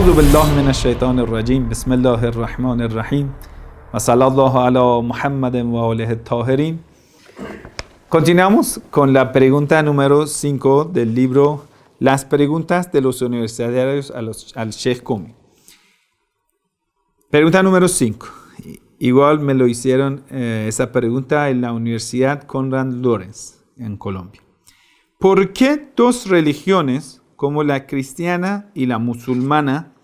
أعوذ بالله من الشيطان الرجيم بسم الله الرحمن الرحيم وصلى الله على محمد وآله الطاهرين. Continuamos con la pregunta número 5 del libro Las preguntas de los universitarios al Sheikh Qumi. Pregunta número 5. Igual me lo hicieron esa pregunta en la Universidad Konrad Lorenz en Colombia. ¿Por qué dos religiones como la cristiana y la musulmana,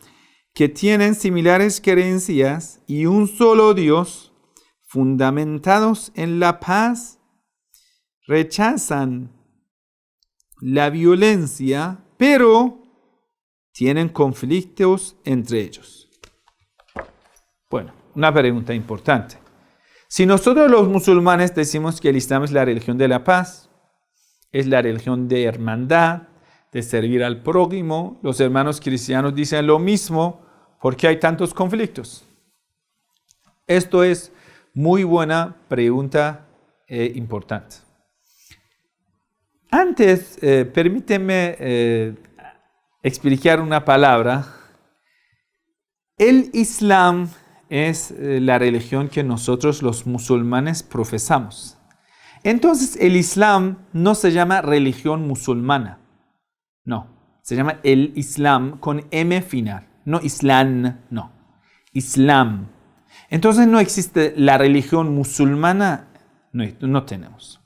que tienen similares creencias y un solo Dios, fundamentados en la paz, rechazan la violencia, pero tienen conflictos entre ellos? Bueno, una pregunta importante. Si nosotros los musulmanes decimos que el Islam es la religión de la paz, es la religión de hermandad, de servir al prójimo, los hermanos cristianos dicen lo mismo. ¿Por qué hay tantos conflictos? Esto es muy buena pregunta importante. Antes, permíteme explicar una palabra. El Islam es la religión que nosotros los musulmanes profesamos. Entonces, el Islam no se llama religión musulmana. No, se llama el Islam con M final. No Islam, no. Islam. Entonces no existe la religión musulmana, no tenemos.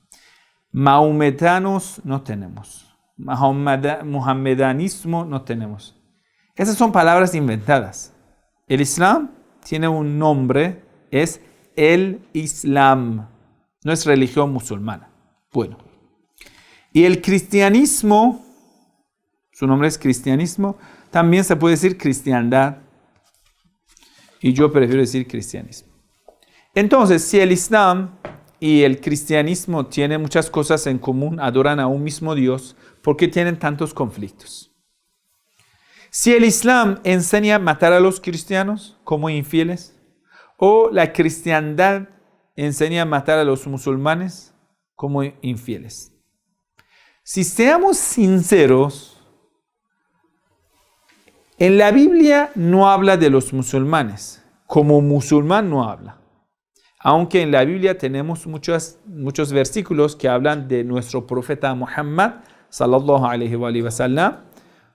Mahometanos no tenemos. Mohamedanismo no tenemos. Esas son palabras inventadas. El Islam tiene un nombre, es el Islam. No es religión musulmana. Bueno. Y el cristianismo, su nombre es cristianismo, también se puede decir cristiandad. Y yo prefiero decir cristianismo. Entonces, si el Islam y el cristianismo tienen muchas cosas en común, adoran a un mismo Dios, ¿por qué tienen tantos conflictos? Si el Islam enseña a matar a los cristianos como infieles, o la cristiandad enseña a matar a los musulmanes como infieles. Si seamos sinceros, en la Biblia no habla de los musulmanes, como musulmán no habla. Aunque en la Biblia tenemos muchos versículos que hablan de nuestro profeta Muhammad, sallallahu alaihi wa sallam,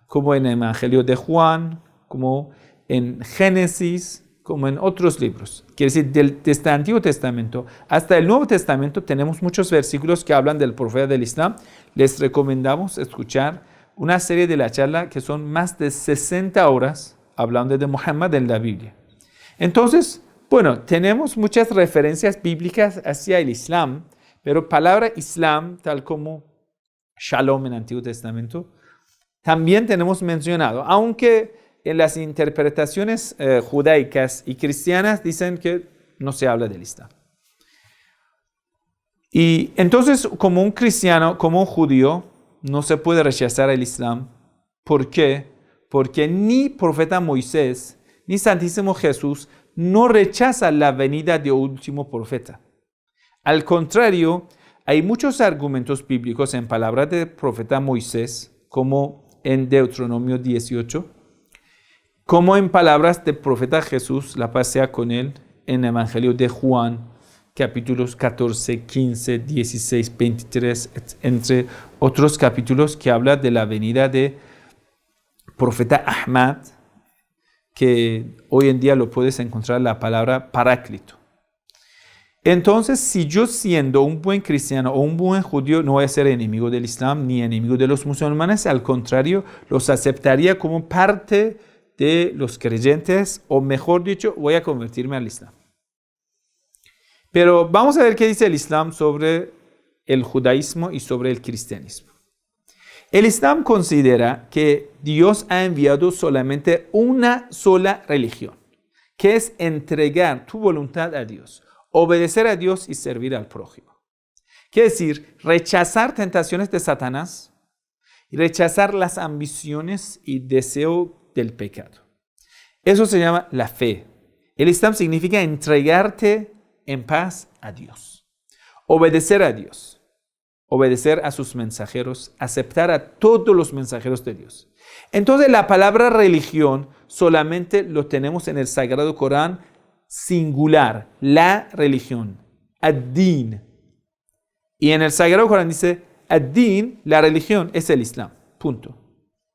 como en el Evangelio de Juan, como en Génesis, como en otros libros. Quiere decir, desde el Antiguo Testamento hasta el Nuevo Testamento tenemos muchos versículos que hablan del profeta del Islam. Les recomendamos escuchar una serie de la charla que son más de 60 horas hablando de Muhammad en la Biblia. Entonces, bueno, tenemos muchas referencias bíblicas hacia el Islam, pero palabra Islam, tal como Shalom en el Antiguo Testamento, también tenemos mencionado, aunque en las interpretaciones judaicas y cristianas dicen que no se habla del Islam. Y entonces, como un cristiano, como un judío, no se puede rechazar el Islam. ¿Por qué? Porque ni profeta Moisés, ni Santísimo Jesús no rechazan la venida de último profeta. Al contrario, hay muchos argumentos bíblicos en palabras del profeta Moisés, como en Deuteronomio 18, como en palabras del profeta Jesús, la paz sea con él, en el Evangelio de Juan, capítulos 14, 15, 16, 23, entre otros capítulos que habla de la venida de profeta Ahmad, que hoy en día lo puedes encontrar la palabra paráclito. Entonces, si yo siendo un buen cristiano o un buen judío no voy a ser enemigo del Islam ni enemigo de los musulmanes, al contrario, los aceptaría como parte de los creyentes, o mejor dicho, voy a convertirme al Islam. Pero vamos a ver qué dice el Islam sobre el judaísmo y sobre el cristianismo. El Islam considera que Dios ha enviado solamente una sola religión, que es entregar tu voluntad a Dios, obedecer a Dios y servir al prójimo. Quiere decir, rechazar tentaciones de Satanás y rechazar las ambiciones y deseo del pecado. Eso se llama la fe. El Islam significa entregarte en paz a Dios, obedecer a Dios, obedecer a sus mensajeros, aceptar a todos los mensajeros de Dios. Entonces la palabra religión solamente lo tenemos en el Sagrado Corán singular, la religión, ad-din. Y en el Sagrado Corán dice, ad-din, la religión, es el Islam, punto.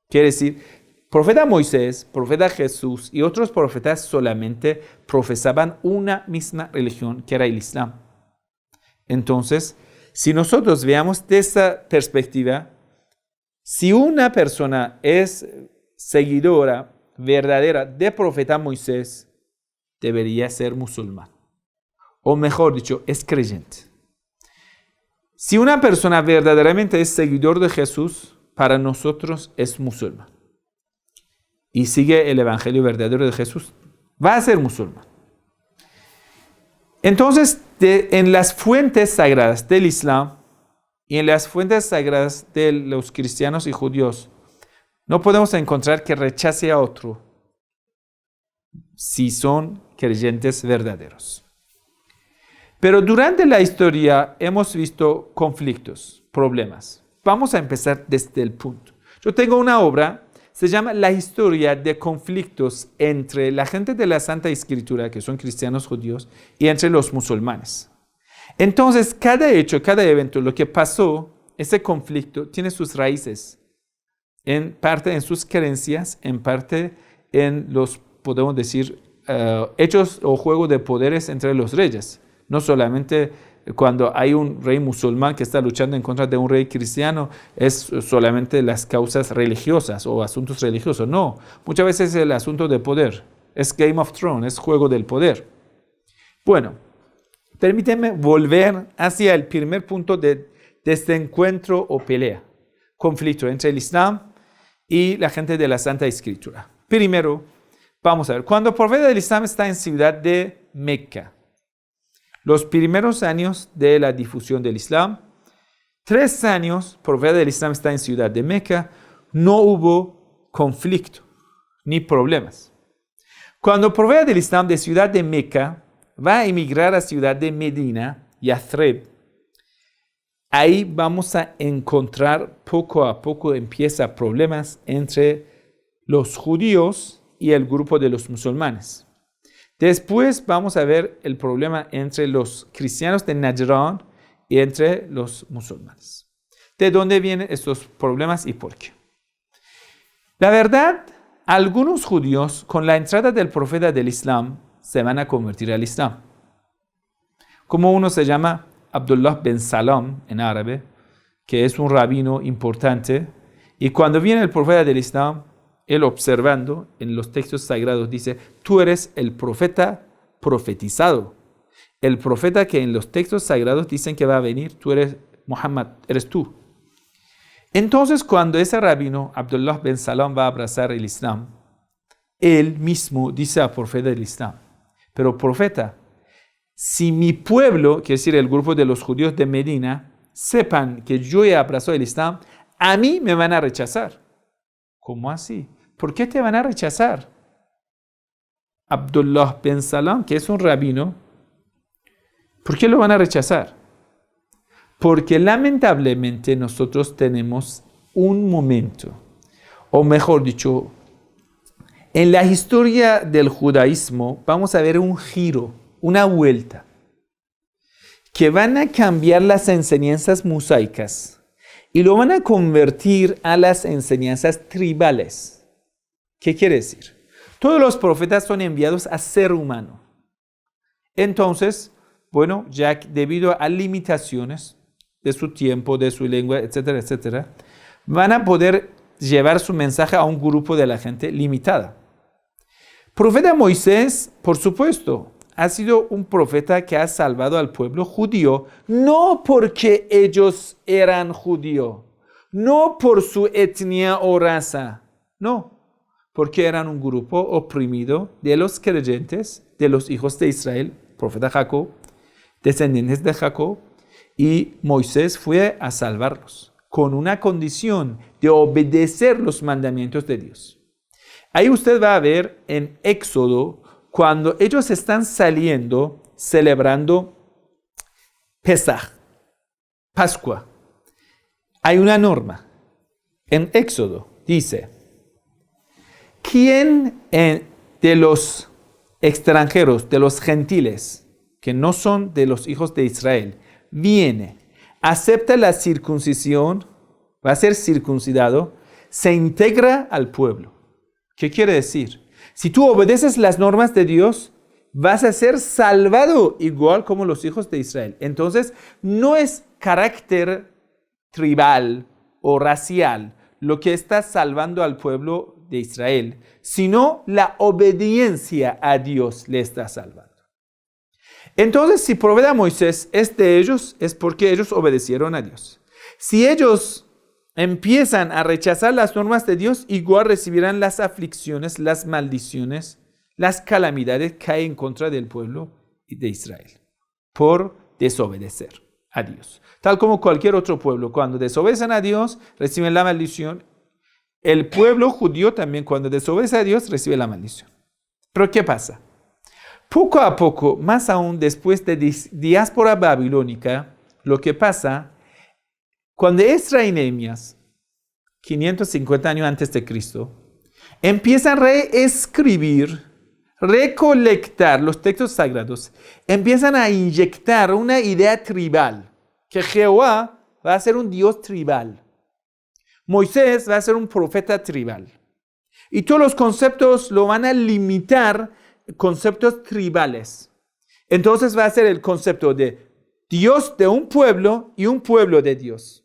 Quiere decir, profeta Moisés, profeta Jesús y otros profetas solamente profesaban una misma religión, que era el Islam. Entonces, si nosotros veamos de esa perspectiva, si una persona es seguidora verdadera de profeta Moisés, debería ser musulmán. O mejor dicho, es creyente. Si una persona verdaderamente es seguidor de Jesús, para nosotros es musulmán. Y sigue el evangelio verdadero de Jesús, va a ser musulmán. Entonces, en las fuentes sagradas del Islam y en las fuentes sagradas de los cristianos y judíos, no podemos encontrar que rechace a otro si son creyentes verdaderos. Pero durante la historia hemos visto conflictos, problemas. Vamos a empezar desde el punto. Yo tengo una obra, se llama La historia de conflictos entre la gente de la Santa Escritura, que son cristianos judíos, y entre los musulmanes. Entonces, cada hecho, cada evento, lo que pasó, ese conflicto tiene sus raíces, en parte en sus creencias, en parte en los, podemos decir, hechos o juego de poderes entre los reyes. No solamente cuando hay un rey musulmán que está luchando en contra de un rey cristiano, es solamente las causas religiosas o asuntos religiosos. No, muchas veces es el asunto de poder. Es Game of Thrones, es juego del poder. Bueno, permíteme volver hacia el primer punto de este encuentro o pelea. Conflicto entre el Islam y la gente de la Santa Escritura. Primero, vamos a ver, cuando el profeta del Islam está en ciudad de Meca, los primeros años de la difusión del Islam, 3 años, el profeta del Islam está en ciudad de Meca, no hubo conflicto ni problemas. Cuando el profeta del Islam de ciudad de Meca va a emigrar a ciudad de Medina, Yathrib, ahí vamos a encontrar poco a poco empiezan problemas entre los judíos y el grupo de los musulmanes. Después vamos a ver el problema entre los cristianos de Najran y entre los musulmanes. ¿De dónde vienen estos problemas y por qué? La verdad, algunos judíos con la entrada del profeta del Islam se van a convertir al Islam. Como uno se llama Abdullah bin Salam en árabe, que es un rabino importante, y cuando viene el profeta del Islam, él observando en los textos sagrados dice, tú eres el profeta profetizado. El profeta que en los textos sagrados dicen que va a venir, tú eres Muhammad, eres tú. Entonces cuando ese rabino, Abdullah bin Salam, va a abrazar el Islam, él mismo dice al profeta del Islam, pero profeta, si mi pueblo, quiere decir el grupo de los judíos de Medina, sepan que yo he abrazado el Islam, a mí me van a rechazar. ¿Cómo así? ¿Por qué te van a rechazar? Abdullah bin Salam, que es un rabino, ¿por qué lo van a rechazar? Porque lamentablemente nosotros tenemos un momento, o mejor dicho, en la historia del judaísmo vamos a ver un giro, una vuelta, que van a cambiar las enseñanzas mosaicas y lo van a convertir a las enseñanzas tribales. ¿Qué quiere decir? Todos los profetas son enviados a ser humano. Entonces, bueno, ya debido a limitaciones de su tiempo, de su lengua, etcétera, etcétera, van a poder llevar su mensaje a un grupo de la gente limitada. Profeta Moisés, por supuesto, ha sido un profeta que ha salvado al pueblo judío, no porque ellos eran judíos, no por su etnia o raza, no, porque eran un grupo oprimido de los creyentes, de los hijos de Israel, profeta Jacob, descendientes de Jacob, y Moisés fue a salvarlos con una condición de obedecer los mandamientos de Dios. Ahí usted va a ver en Éxodo, cuando ellos están saliendo, celebrando Pesaj, Pascua. hay una norma. En Éxodo dice, ¿quién de los extranjeros, de los gentiles, que no son de los hijos de Israel, viene, acepta la circuncisión, va a ser circuncidado, se integra al pueblo? ¿Qué quiere decir? Si tú obedeces las normas de Dios, vas a ser salvado igual como los hijos de Israel. Entonces, no es carácter tribal o racial lo que está salvando al pueblo de Israel, sino la obediencia a Dios le está salvando. Entonces, si provee a Moisés es de ellos, es porque ellos obedecieron a Dios. Si ellos empiezan a rechazar las normas de Dios, igual recibirán las aflicciones, las maldiciones, las calamidades que hay en contra del pueblo de Israel por desobedecer a Dios. Tal como cualquier otro pueblo, cuando desobedecen a Dios, reciben la maldición. El pueblo judío también, cuando desobedece a Dios, recibe la maldición. Pero ¿qué pasa? Poco a poco, más aún después de diáspora babilónica, lo que pasa, cuando Esdras y Nehemías, 550 años antes de Cristo, empiezan a reescribir, recolectar los textos sagrados, empiezan a inyectar una idea tribal, que Jehová va a ser un Dios tribal. Moisés va a ser un profeta tribal. Y todos los conceptos lo van a limitar, conceptos tribales. Entonces va a ser el concepto de Dios de un pueblo y un pueblo de Dios.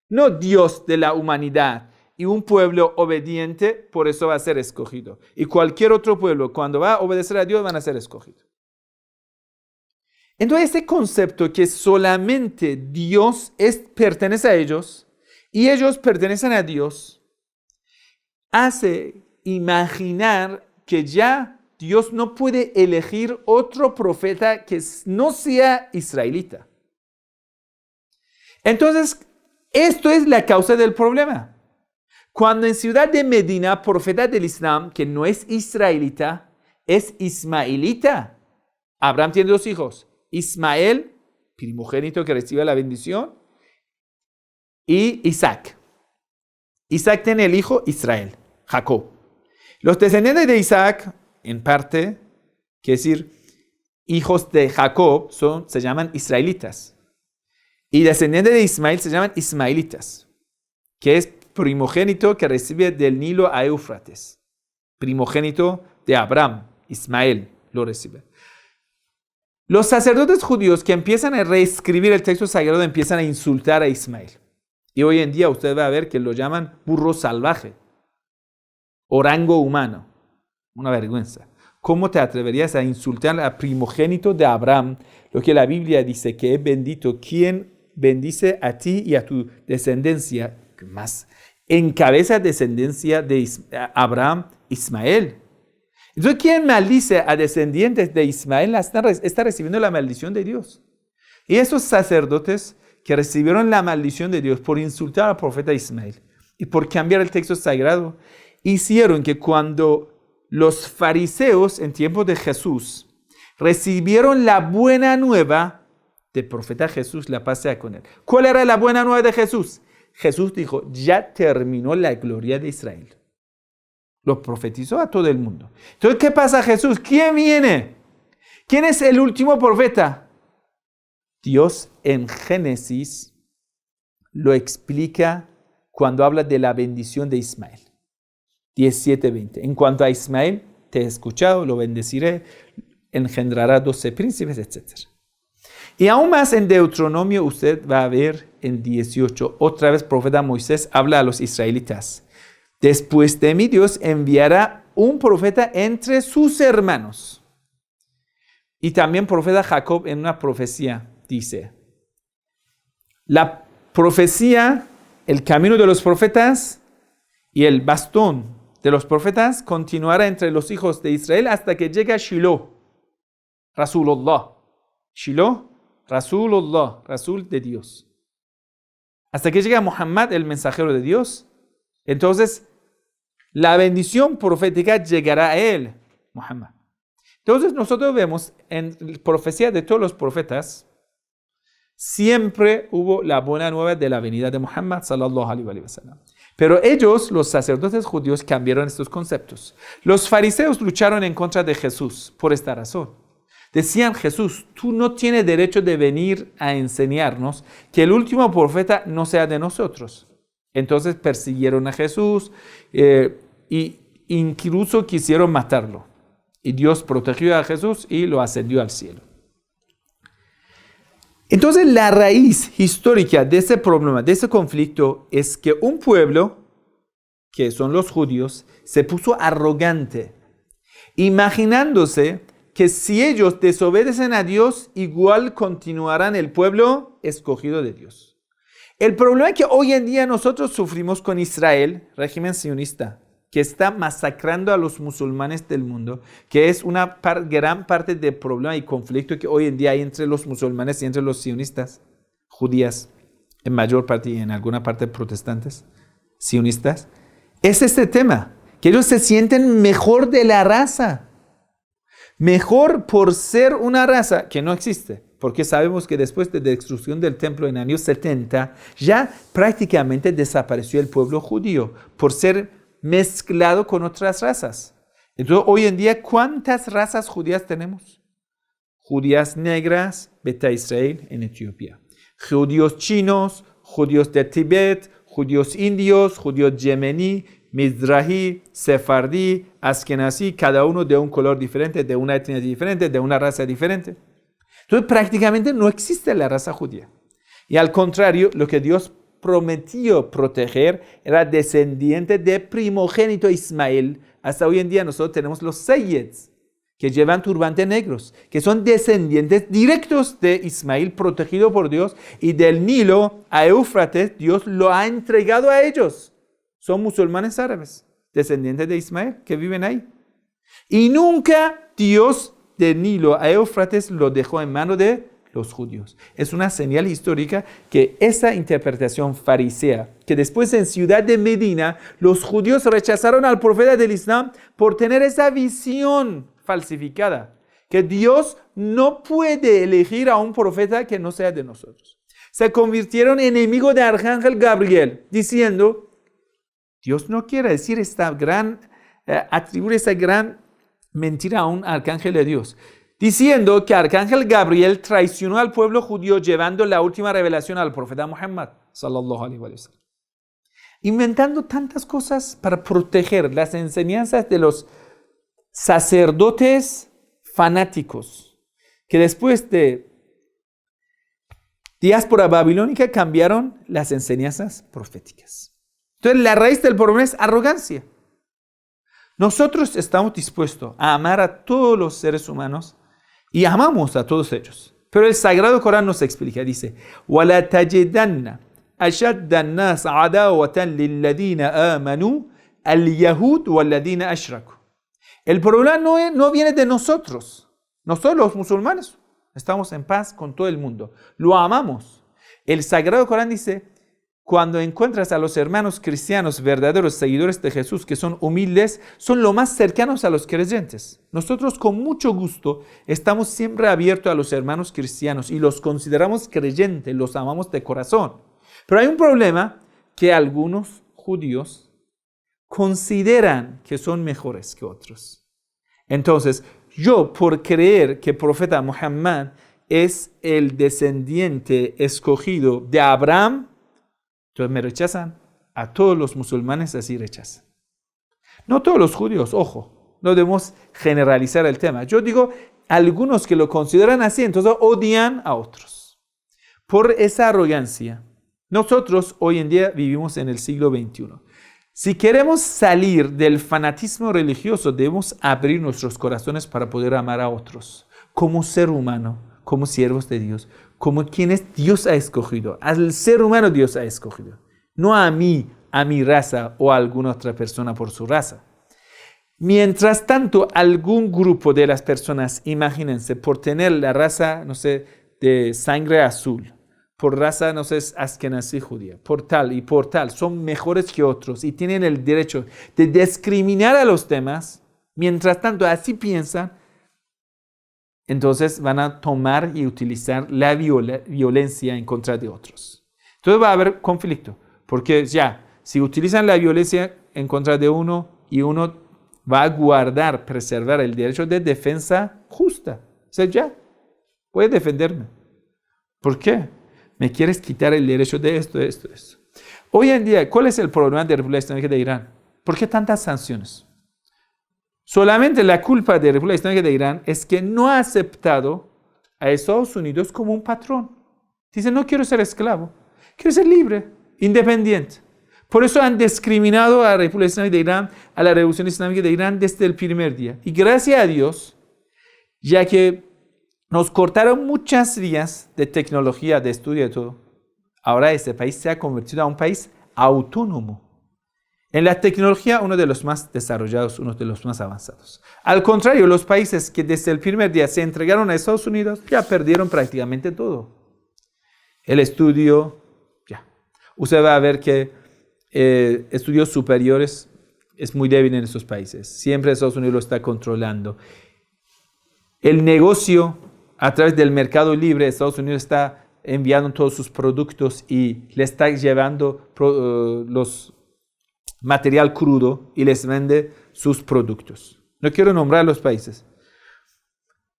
No Dios de la humanidad y un pueblo obediente, por eso va a ser escogido. Y cualquier otro pueblo, cuando va a obedecer a Dios, van a ser escogidos. Entonces, este concepto que solamente Dios pertenece a ellos y ellos pertenecen a Dios, hace imaginar que ya Dios no puede elegir otro profeta que no sea israelita. Entonces, esto es la causa del problema. Cuando en ciudad de Medina, profeta del Islam, que no es israelita, es ismaelita. Abraham tiene dos hijos. Ismael, primogénito que recibe la bendición, y Isaac. Isaac tiene el hijo Israel, Jacob. Los descendientes de Isaac, en parte, quiere decir, hijos de Jacob, se llaman israelitas. Y descendientes de Ismael se llaman ismaelitas, que es primogénito que recibe del Nilo a Éufrates. Primogénito de Abraham, Ismael, lo recibe. Los sacerdotes judíos que empiezan a reescribir el texto sagrado empiezan a insultar a Ismael. Y hoy en día usted va a ver que lo llaman burro salvaje, orango humano. Una vergüenza. ¿Cómo te atreverías a insultar al primogénito de Abraham? Lo que la Biblia dice que es bendito quien bendice a ti y a tu descendencia, más encabeza descendencia de Abraham, Ismael. Entonces, ¿quién maldice a descendientes de Ismael está recibiendo la maldición de Dios? Y esos sacerdotes que recibieron la maldición de Dios por insultar al profeta Ismael y por cambiar el texto sagrado, hicieron que cuando los fariseos en tiempos de Jesús recibieron la buena nueva del profeta Jesús, la paz sea con él. ¿Cuál era la buena nueva de Jesús? Jesús dijo, ya terminó la gloria de Israel. Lo profetizó a todo el mundo. Entonces, ¿qué pasa Jesús? ¿Quién viene? ¿Quién es el último profeta? Dios en Génesis lo explica cuando habla de la bendición de Ismael. 17:20. En cuanto a Ismael, te he escuchado, lo bendeciré, engendrará 12 príncipes, etc. Y aún más en Deuteronomio usted va a ver en 18, otra vez profeta Moisés habla a los israelitas. Después de mí Dios enviará un profeta entre sus hermanos. Y también profeta Jacob en una profecía dice, la profecía, el camino de los profetas y el bastón de los profetas continuará entre los hijos de Israel hasta que llegue a Shiloh, Rasulullah. Shiloh, Rasulullah, Rasul de Dios. Hasta que llegue a Muhammad, el mensajero de Dios. Entonces, la bendición profética llegará a él, Muhammad. Entonces, nosotros vemos en la profecía de todos los profetas Siempre hubo la buena nueva de la venida de Muhammad sallallahu alaihi wasallam. Pero ellos, los sacerdotes judíos, cambiaron estos conceptos. Los fariseos lucharon en contra de Jesús por esta razón. Decían: Jesús, tú no tienes derecho de venir a enseñarnos que el último profeta no sea de nosotros. Entonces persiguieron a Jesús y incluso quisieron matarlo. Y Dios protegió a Jesús y lo ascendió al cielo. Entonces la raíz histórica de ese problema, de ese conflicto, es que un pueblo, que son los judíos, se puso arrogante, imaginándose que si ellos desobedecen a Dios, igual continuarán el pueblo escogido de Dios. El problema es que hoy en día nosotros sufrimos con Israel, régimen sionista, que está masacrando a los musulmanes del mundo, que es una gran parte del problema y conflicto que hoy en día hay entre los musulmanes y entre los sionistas, judías, en mayor parte y en alguna parte protestantes, sionistas. Es este tema, que ellos se sienten mejor de la raza, mejor por ser una raza que no existe. Porque sabemos que después de la destrucción del templo en años 70, ya prácticamente desapareció el pueblo judío por ser mezclado con otras razas. Entonces, hoy en día, ¿cuántas razas judías tenemos? Judías negras, Beta Israel en Etiopía. Judíos chinos, judíos de Tibet, judíos indios, judíos yemení, mizrahi, sefardí, askenazí, cada uno de un color diferente, de una etnia diferente, de una raza diferente. Entonces, prácticamente no existe la raza judía. Y al contrario, lo que Dios prometió proteger era descendiente de primogénito Ismael. Hasta hoy en día nosotros tenemos los Sayyids, que llevan turbantes negros, que son descendientes directos de Ismael, protegido por Dios, y del Nilo a Éufrates, Dios lo ha entregado a ellos. Son musulmanes árabes, descendientes de Ismael, que viven ahí. Y nunca Dios del Nilo a Éufrates lo dejó en manos de los judíos. Es una señal histórica que esa interpretación farisea, que después en Ciudad de Medina, los judíos rechazaron al profeta del Islam por tener esa visión falsificada, que Dios no puede elegir a un profeta que no sea de nosotros. Se convirtieron en enemigos de Arcángel Gabriel, diciendo: Dios no quiere decir atribuir esa gran mentira a un arcángel de Dios, diciendo que Arcángel Gabriel traicionó al pueblo judío llevando la última revelación al profeta Muhammad sallallahu alaihi wasallam. Inventando tantas cosas para proteger las enseñanzas de los sacerdotes fanáticos, que después de diáspora babilónica cambiaron las enseñanzas proféticas. Entonces la raíz del problema es arrogancia. Nosotros estamos dispuestos a amar a todos los seres humanos y amamos a todos ellos. Pero el Sagrado Corán nos explica, dice: وَلَا تَجِدَنَّ أَشَدَّ النَّاسَ عَدَاوَةً لِلَّذِينَ آمَنُوا الْيَهُودُ وَالَّذِينَ أَشْرَكُوا. El problema no viene de nosotros. Nosotros los musulmanes estamos en paz con todo el mundo. Lo amamos. El Sagrado Corán dice: cuando encuentras a los hermanos cristianos, verdaderos seguidores de Jesús, que son humildes, son lo más cercanos a los creyentes. Nosotros con mucho gusto estamos siempre abiertos a los hermanos cristianos y los consideramos creyentes, los amamos de corazón. Pero hay un problema, que algunos judíos consideran que son mejores que otros. Entonces, yo por creer que el profeta Muhammad es el descendiente escogido de Abraham, entonces me rechazan. A todos los musulmanes así rechazan. No todos los judíos, ojo, no debemos generalizar el tema. Yo digo, algunos que lo consideran así, entonces odian a otros. Por esa arrogancia, nosotros hoy en día vivimos en el siglo XXI. Si queremos salir del fanatismo religioso, debemos abrir nuestros corazones para poder amar a otros, como ser humano, como siervos de Dios, como quienes Dios ha escogido. Al ser humano Dios ha escogido. No a mí, a mi raza o a alguna otra persona por su raza. Mientras tanto, algún grupo de las personas, imagínense, por tener la raza, no sé, de sangre azul, por raza, no sé, askenazí judía, por tal y por tal, son mejores que otros y tienen el derecho de discriminar a los demás. Mientras tanto, así piensan. entonces van a tomar y utilizar la violencia en contra de otros. Entonces va a haber conflicto, porque si utilizan la violencia en contra de uno y uno va a preservar el derecho de defensa justa. O sea, voy a defenderme. ¿Por qué? Me quieres quitar el derecho de esto. Hoy en día, ¿cuál es el problema de la República Islámica de Irán? ¿Por qué tantas sanciones? Solamente la culpa de la República Islámica de Irán es que no ha aceptado a Estados Unidos como un patrón. Dice, no quiero ser esclavo, quiero ser libre, independiente. Por eso han discriminado a la República Islámica de Irán, a la Revolución Islámica de Irán desde el primer día. Y gracias a Dios, ya que nos cortaron muchas vías de tecnología, de estudio y todo, ahora este país se ha convertido en un país autónomo. En la tecnología, uno de los más desarrollados, uno de los más avanzados. Al contrario, los países que desde el primer día se entregaron a Estados Unidos, ya perdieron prácticamente todo. El estudio, Usted va a ver que estudios superiores es muy débil en esos países. Siempre Estados Unidos lo está controlando. El negocio, a través del mercado libre, Estados Unidos está enviando todos sus productos y le está llevando los material crudo y les vende sus productos. No quiero nombrar los países.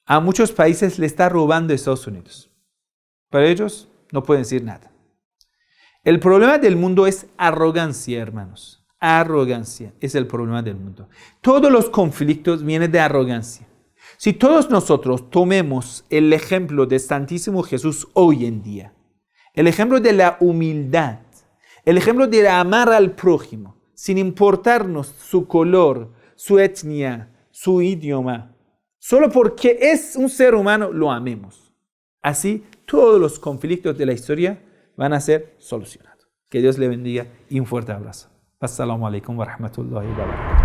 A muchos países le está robando Estados Unidos. Para ellos no pueden decir nada. El problema del mundo es arrogancia, hermanos. Arrogancia es el problema del mundo. Todos los conflictos vienen de arrogancia. Si todos nosotros tomemos el ejemplo de Santísimo Jesús hoy en día, el ejemplo de la humildad, el ejemplo de amar al prójimo, sin importarnos su color, su etnia, su idioma, solo porque es un ser humano, lo amemos. Así, todos los conflictos de la historia van a ser solucionados. Que Dios le bendiga y un fuerte abrazo. Assalamu alaikum wa rahmatullahi wa barakatuh.